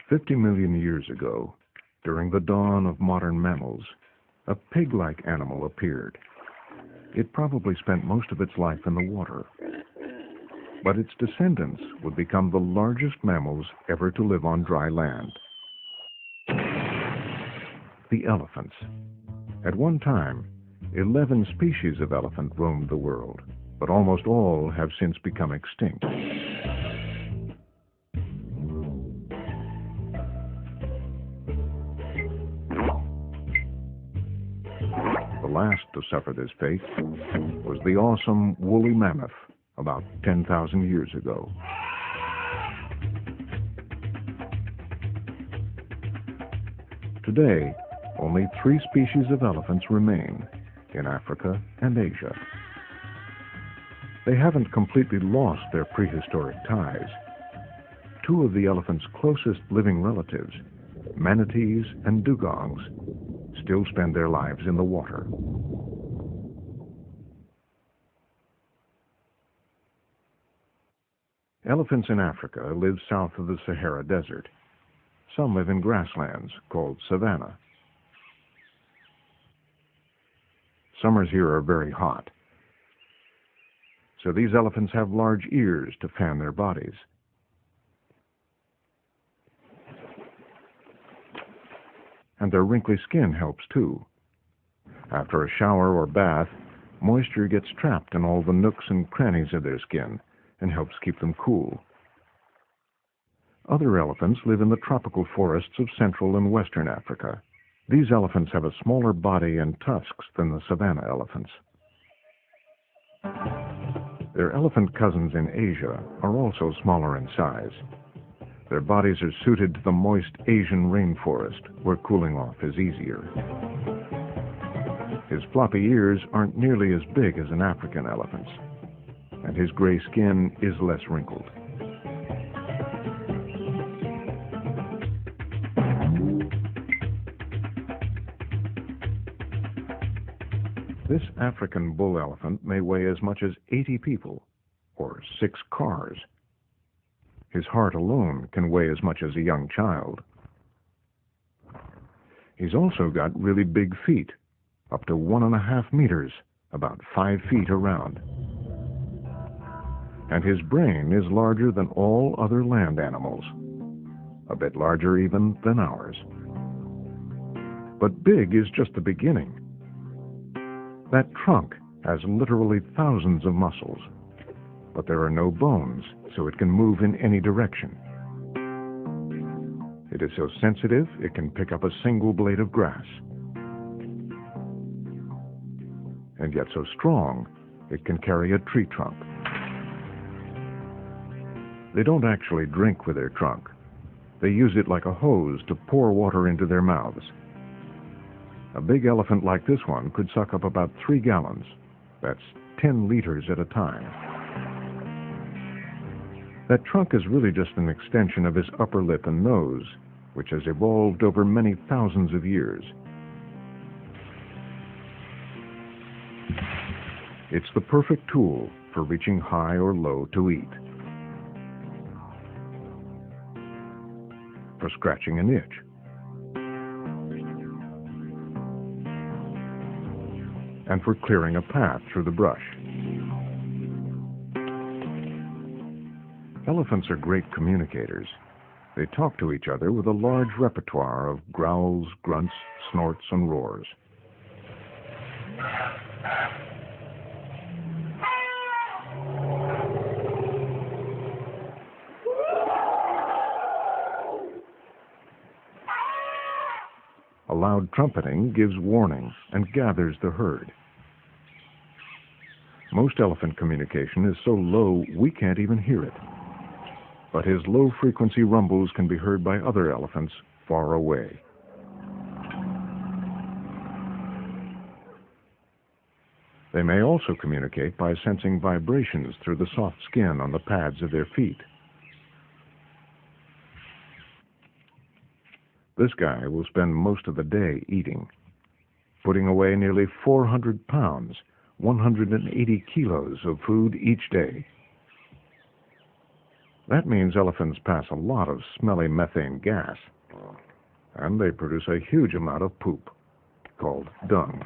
50 million years ago, during the dawn of modern mammals, a pig-like animal appeared. It probably spent most of its life in the water, but its descendants would become the largest mammals ever to live on dry land. The elephants. At one time, 11 species of elephant roamed the world, but almost all have since become extinct. The last to suffer this fate was the awesome woolly mammoth about 10,000 years ago. Today, only 3 species of elephants remain in Africa and Asia. They haven't completely lost their prehistoric ties. 2 of the elephant's closest living relatives, manatees and dugongs, still spend their lives in the water. Elephants in Africa live south of the Sahara Desert. Some live in grasslands called savanna. Summers here are very hot, so these elephants have large ears to fan their bodies. And their wrinkly skin helps too. After a shower or bath, moisture gets trapped in all the nooks and crannies of their skin and helps keep them cool. Other elephants live in the tropical forests of Central and Western Africa. These elephants have a smaller body and tusks than the savanna elephants. Their elephant cousins in Asia are also smaller in size. Their bodies are suited to the moist Asian rainforest, where cooling off is easier. His floppy ears aren't nearly as big as an African elephant's, and his gray skin is less wrinkled. This African bull elephant may weigh as much as 80 people, or 6 cars. His heart alone can weigh as much as a young child. He's also got really big feet, up to 1.5 meters, about 5 feet around. And his brain is larger than all other land animals, a bit larger even than ours. But big is just the beginning. That trunk has literally thousands of muscles, but there are no bones, so it can move in any direction. It is so sensitive, it can pick up a single blade of grass. And yet so strong, it can carry a tree trunk. They don't actually drink with their trunk. They use it like a hose to pour water into their mouths. A big elephant like this one could suck up about 3 gallons. That's 10 liters at a time. That trunk is really just an extension of his upper lip and nose, which has evolved over many thousands of years. It's the perfect tool for reaching high or low to eat, for scratching an itch, and for clearing a path through the brush. Elephants are great communicators. They talk to each other with a large repertoire of growls, grunts, snorts, and roars. A loud trumpeting gives warning and gathers the herd. Most elephant communication is so low we can't even hear it. But his low-frequency rumbles can be heard by other elephants far away. They may also communicate by sensing vibrations through the soft skin on the pads of their feet. This guy will spend most of the day eating, putting away nearly 400 pounds, 180 kilos of food each day. That means elephants pass a lot of smelly methane gas, and they produce a huge amount of poop, called dung.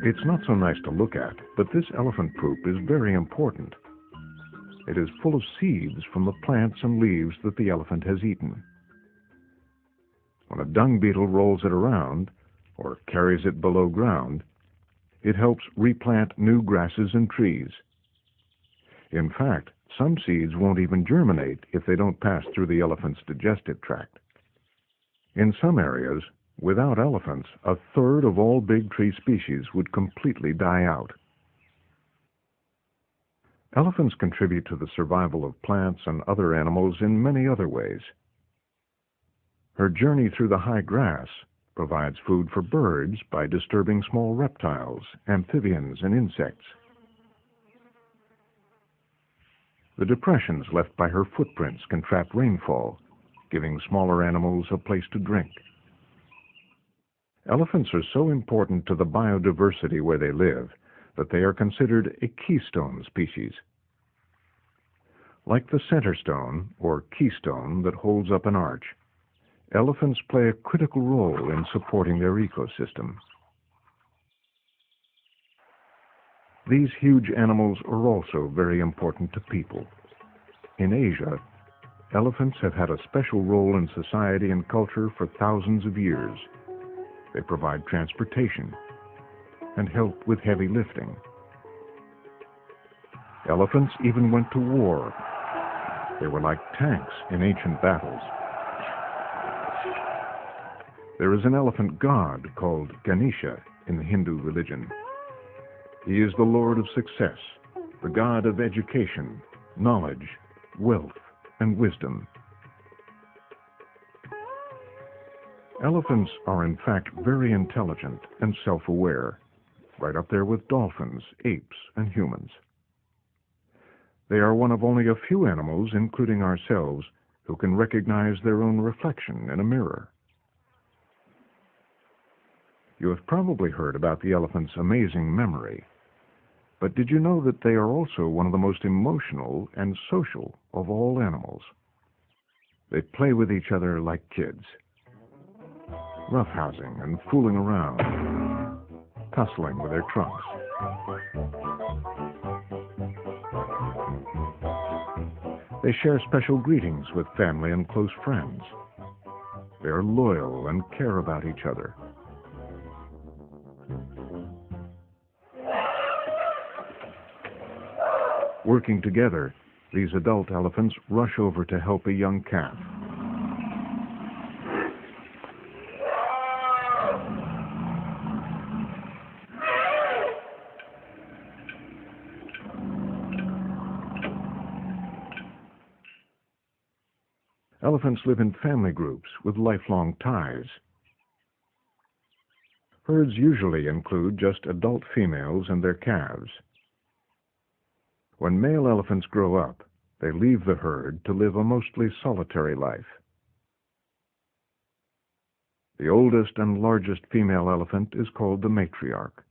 It's not so nice to look at, but this elephant poop is very important. It is full of seeds from the plants and leaves that the elephant has eaten. When a dung beetle rolls it around, or carries it below ground, it helps replant new grasses and trees. In fact, some seeds won't even germinate if they don't pass through the elephant's digestive tract. In some areas, without elephants, a third of all big tree species would completely die out. Elephants contribute to the survival of plants and other animals in many other ways. Her journey through the high grass provides food for birds by disturbing small reptiles, amphibians, and insects. The depressions left by her footprints can trap rainfall, giving smaller animals a place to drink. Elephants are so important to the biodiversity where they live that they are considered a keystone species. Like the center stone, or keystone, that holds up an arch, elephants play a critical role in supporting their ecosystem. These huge animals are also very important to people. In Asia, elephants have had a special role in society and culture for thousands of years. They provide transportation and help with heavy lifting. Elephants even went to war. They were like tanks in ancient battles. There is an elephant god called Ganesha in the Hindu religion. He is the Lord of success, the god of education, knowledge, wealth, and wisdom. Elephants are in fact very intelligent and self-aware, right up there with dolphins, apes, and humans. They are one of only a few animals, including ourselves, who can recognize their own reflection in a mirror. You have probably heard about the elephant's amazing memory, but did you know that they are also one of the most emotional and social of all animals? They play with each other like kids, roughhousing and fooling around, tussling with their trunks. They share special greetings with family and close friends. They are loyal and care about each other. Working together, these adult elephants rush over to help a young calf. Elephants live in family groups with lifelong ties. Herds usually include just adult females and their calves. When male elephants grow up, they leave the herd to live a mostly solitary life. The oldest and largest female elephant is called the matriarch.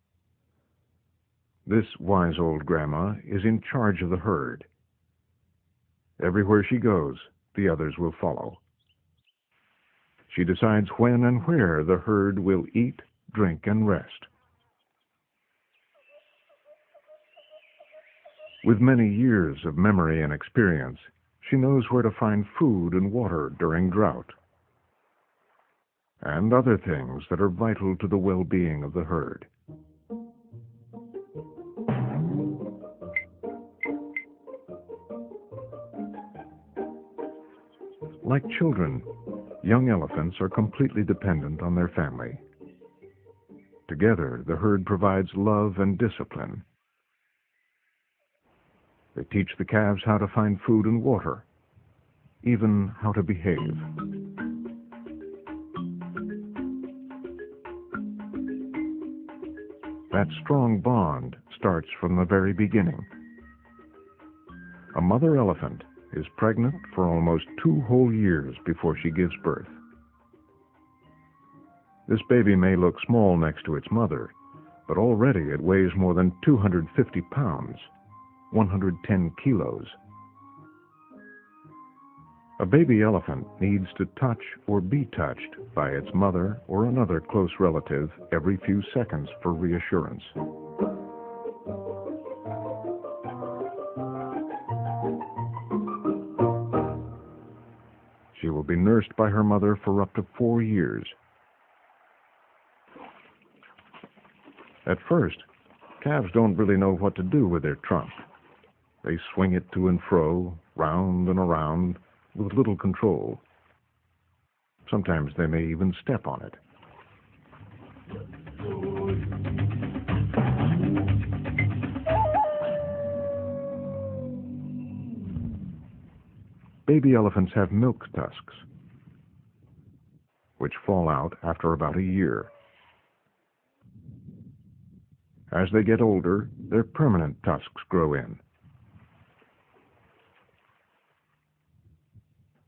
This wise old grandma is in charge of the herd. Everywhere she goes, the others will follow. She decides when and where the herd will eat, drink, and rest. With many years of memory and experience, she knows where to find food and water during drought, and other things that are vital to the well-being of the herd. Like children, young elephants are completely dependent on their family. Together, the herd provides love and discipline. They teach the calves how to find food and water, even how to behave. That strong bond starts from the very beginning. A mother elephant is pregnant for almost 2 whole years before she gives birth. This baby may look small next to its mother, but already it weighs more than 250 pounds, 110 kilos. A baby elephant needs to touch or be touched by its mother or another close relative every few seconds for reassurance. She will be nursed by her mother for up to 4 years. At first, calves don't really know what to do with their trunk. They swing it to and fro, round and around, with little control. Sometimes they may even step on it. Baby elephants have milk tusks, which fall out after about a year. As they get older, their permanent tusks grow in.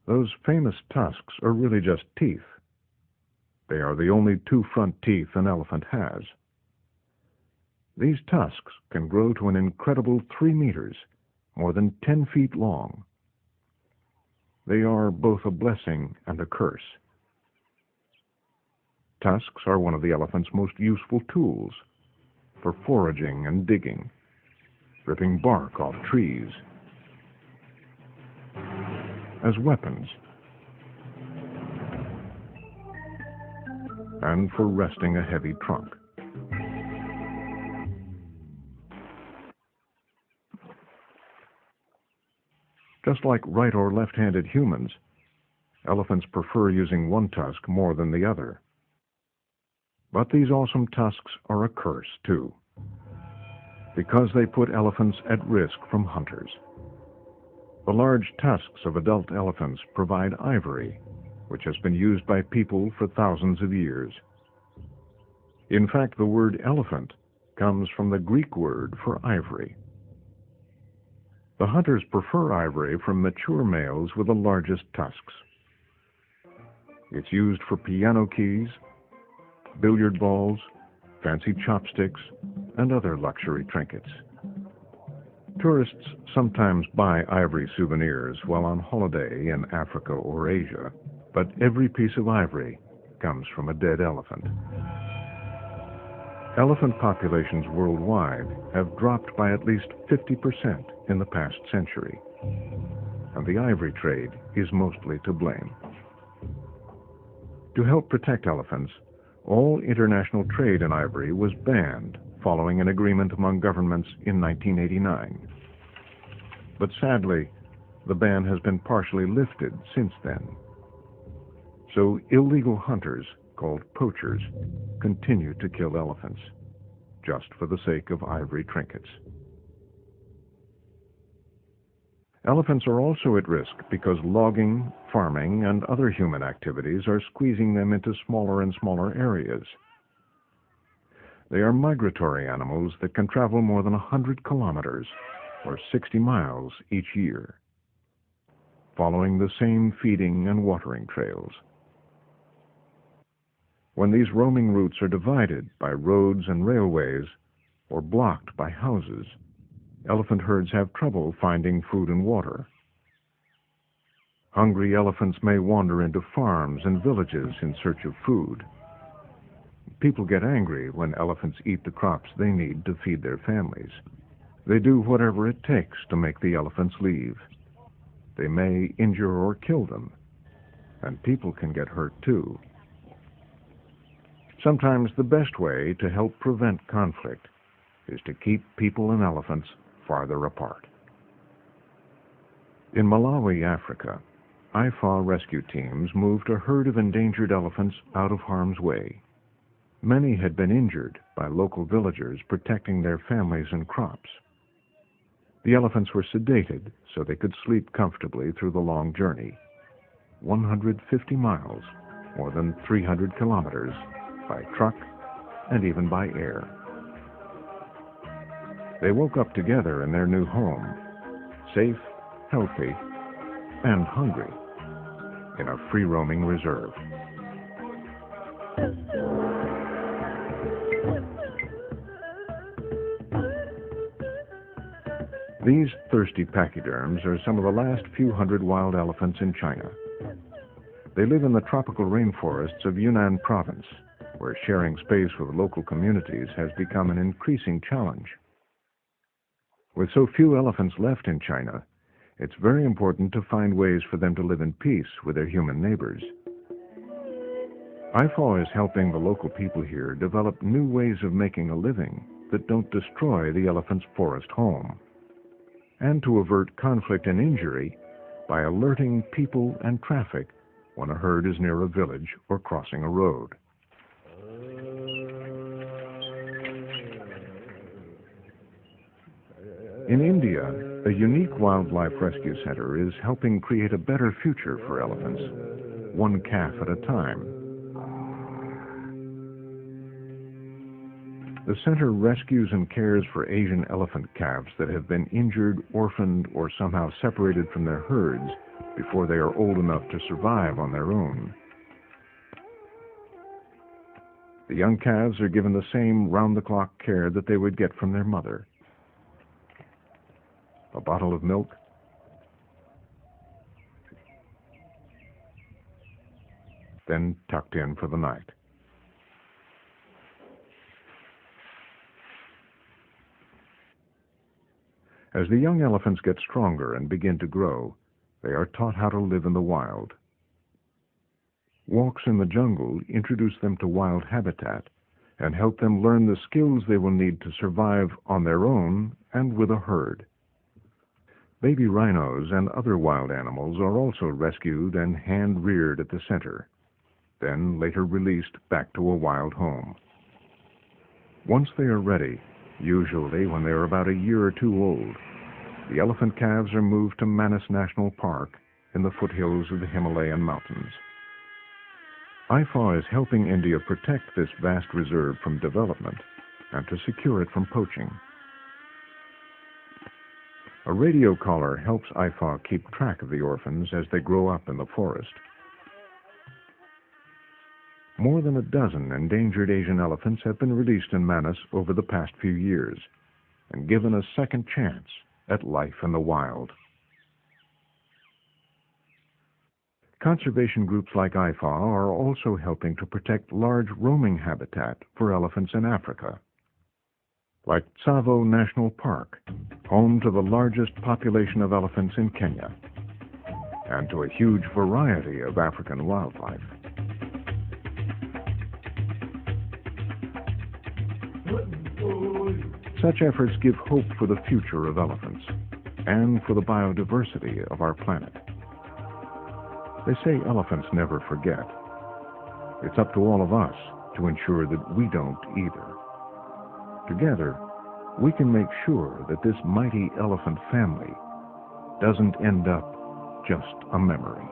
Those famous tusks are really just teeth. They are the only 2 front teeth an elephant has. These tusks can grow to an incredible 3 meters, more than 10 feet long. They are both a blessing and a curse. Tusks are one of the elephant's most useful tools for foraging and digging, ripping bark off trees, as weapons, and for resting a heavy trunk. Just like right or left-handed humans, elephants prefer using one tusk more than the other. But these awesome tusks are a curse, too, because they put elephants at risk from hunters. The large tusks of adult elephants provide ivory, which has been used by people for thousands of years. In fact, the word elephant comes from the Greek word for ivory. The hunters prefer ivory from mature males with the largest tusks. It's used for piano keys, billiard balls, fancy chopsticks, and other luxury trinkets. Tourists sometimes buy ivory souvenirs while on holiday in Africa or Asia, but every piece of ivory comes from a dead elephant. Elephant populations worldwide have dropped by at least 50% in the past century, and the ivory trade is mostly to blame. To help protect elephants, all international trade in ivory was banned following an agreement among governments in 1989. But sadly, the ban has been partially lifted since then. So illegal hunters, called poachers, continue to kill elephants, just for the sake of ivory trinkets. Elephants are also at risk because logging, farming, and other human activities are squeezing them into smaller and smaller areas. They are migratory animals that can travel more than 100 kilometers, or 60 miles each year, following the same feeding and watering trails. When these roaming routes are divided by roads and railways, or blocked by houses, elephant herds have trouble finding food and water. Hungry elephants may wander into farms and villages in search of food. People get angry when elephants eat the crops they need to feed their families. They do whatever it takes to make the elephants leave. They may injure or kill them, and people can get hurt too. Sometimes the best way to help prevent conflict is to keep people and elephants farther apart. In Malawi, Africa, IFA rescue teams moved a herd of endangered elephants out of harm's way. Many had been injured by local villagers protecting their families and crops. The elephants were sedated so they could sleep comfortably through the long journey, 150 miles, more than 300 kilometers, by truck and even by air. They woke up together in their new home, safe, healthy, and hungry, in a free-roaming reserve. These thirsty pachyderms are some of the last few hundred wild elephants in China. They live in the tropical rainforests of Yunnan province, where sharing space with local communities has become an increasing challenge. With so few elephants left in China, it's very important to find ways for them to live in peace with their human neighbors. IFAW is helping the local people here develop new ways of making a living that don't destroy the elephant's forest home, and to avert conflict and injury by alerting people and traffic when a herd is near a village or crossing a road. In India, a unique wildlife rescue center is helping create a better future for elephants, one calf at a time. The center rescues and cares for Asian elephant calves that have been injured, orphaned, or somehow separated from their herds before they are old enough to survive on their own. The young calves are given the same round-the-clock care that they would get from their mother. A bottle of milk, then tucked in for the night. As the young elephants get stronger and begin to grow, they are taught how to live in the wild. Walks in the jungle introduce them to wild habitat and help them learn the skills they will need to survive on their own and with a herd. Baby rhinos and other wild animals are also rescued and hand-reared at the center, then later released back to a wild home. Once they are ready, usually when they are about a year or two old, the elephant calves are moved to Manas National Park in the foothills of the Himalayan mountains. IFAW is helping India protect this vast reserve from development and to secure it from poaching. A radio collar helps IFAW keep track of the orphans as they grow up in the forest. More than a dozen endangered Asian elephants have been released in Manas over the past few years and given a second chance at life in the wild. Conservation groups like IFAW are also helping to protect large roaming habitat for elephants in Africa, like Tsavo National Park, home to the largest population of elephants in Kenya, and to a huge variety of African wildlife. Such efforts give hope for the future of elephants and for the biodiversity of our planet. They say elephants never forget. It's up to all of us to ensure that we don't either. Together, we can make sure that this mighty elephant family doesn't end up just a memory.